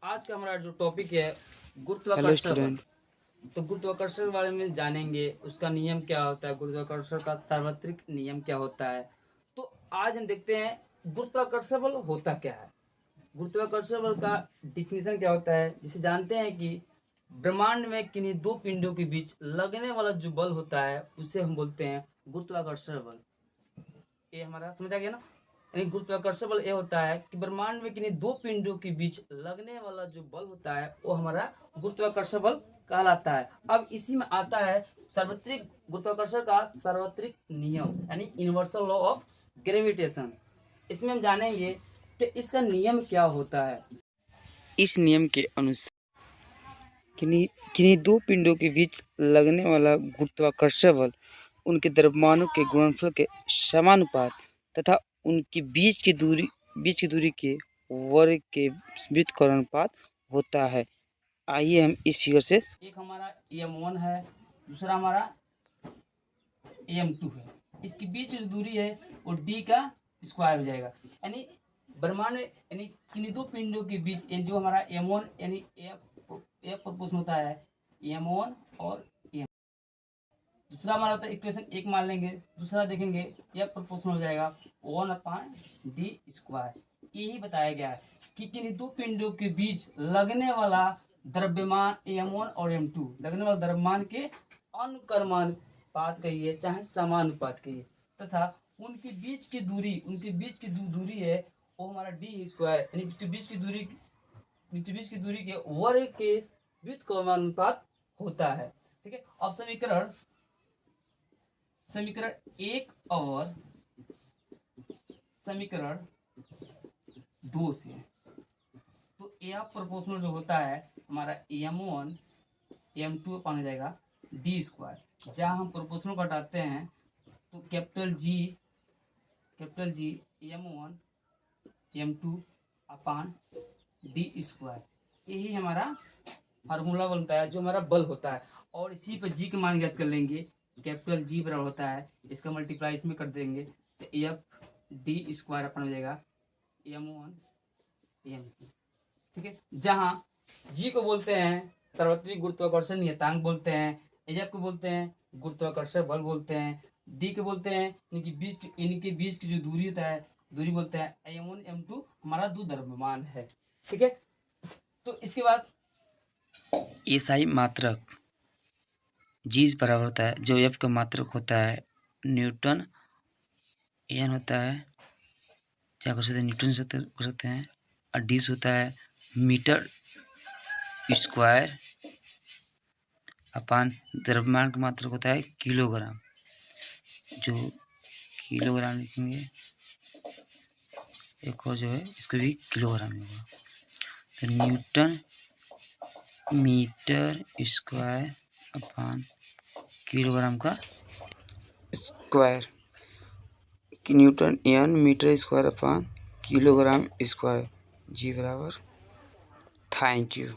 आज का हमारा जो टॉपिक है हेलो गुरुत्वाकर्षण स्टूडेंट। बल। तो गुरुत्वाकर्षण के बारे में जानेंगे, उसका नियम क्या होता है, गुरुत्वाकर्षण का सार्वत्रिक नियम क्या होता है। तो आज हम देखते हैं गुरुत्वाकर्षण बल होता क्या है। गुरुत्वाकर्षण बल का डिफिनीशन क्या होता है, जिसे जानते हैं कि ब्रह्मांड में किन्हीं दो पिंडों के बीच लगने वाला जो बल होता है उसे हम बोलते हैं गुरुत्वाकर्षण बल। ये हमारा समझ आ गया ना। यानी गुरुत्वाकर्षण बल ये होता है कि ब्रह्मांड में किन्हीं दो पिंडों के बीच लगने वाला जो बल होता है वो हमारा गुरुत्वाकर्षण बल कहलाता है। अब इसी में आता है सार्वत्रिक गुरुत्वाकर्षण का सार्वत्रिक नियम, यानी यूनिवर्सल लॉ ऑफ ग्रेविटेशन। इसमें हम जानेंगे कि इसका नियम क्या होता है। इस नियम के अनुसार किन्हीं किन्हीं दो पिंडों के बीच लगने वाला गुरुत्वाकर्षण बल उनके द्रव्यमानों के गुणनफल के समानुपात तथा उनकी बीच की दूरी के वर्ग के व्युत्क्रमानुपात होता है। आइए हम इस फिगर से एक हमारा m1 है, दूसरा हमारा m2 है। इसके बीच जो दूरी है वो d का स्क्वायर हो जाएगा। यानी ब्रह्मांड में यानी किन्हीं दो पिंडों के बीच जो हमारा m1 यानी f प्रोपोर्शन होता है m1 और m। दूसरा हमारा होता है इक्वेशन एक मान लेंगे, दूसरा देखेंगे f प्रोपोर्शन हो जाएगा 1/d²। यही बताया गया है कि किन्हीं दो पिंडों के बीच लगने वाला द्रव्यमान m1 और m2, लगने वाला द्रव्यमान के अनुक्रमानुपात कहिए चाहे समानुपात कहिए, तथा उनके बीच की दूरी है वो हमारा d², यानी उसके बीच की दूरी के वर्ग के व्युत्क्रमानुपात होता है। ठीक है। अब समीकरण एक और समीकरण दो से तो यह प्रोपोर्शनल जो होता है हमारा m1 m2 अपन हो जाएगा d²। जहाँ हम प्रोपोर्शनल को हटाते हैं तो कैपिटल G m1 m2 अपान d², यही हमारा फार्मूला बनता है जो हमारा बल होता है। और इसी पर जी के मान ज्ञात कर लेंगे। कैपिटल G बराबर होता है, इसका मल्टीप्लाई इसमें कर देंगे तो f d² अपन हो जाएगा m1 m2। ठीक है। जहाँ G को बोलते हैं सार्वत्रिक गुरुत्वाकर्षण नियतांक बोलते हैं, एफ को बोलते हैं गुरुत्वाकर्षण बल बोलते हैं, डी के बोलते हैं इनके बीच की जो दूरी होता है दूरी बोलते हैं m1 m2 हमारा दो द्रव्यमान है। ठीक है। तो इसके बाद एसआई मात्रक जी बराबर होता है, जो एफ का मात्रक होता है न्यूटन, एन होता है क्या कर सकते हैं न्यूटन से कर सकते हैं, और डी होता है मीटर स्क्वायर अपान द्रव्यमान का मात्रक होता है किलोग्राम, जो किलोग्राम लिखेंगे। एक और जो है इसको भी किलोग्राम में होगा। तो newton metre square upon kilogram का square, newton N metre square upon kilogram square, G बराबर। Thank you.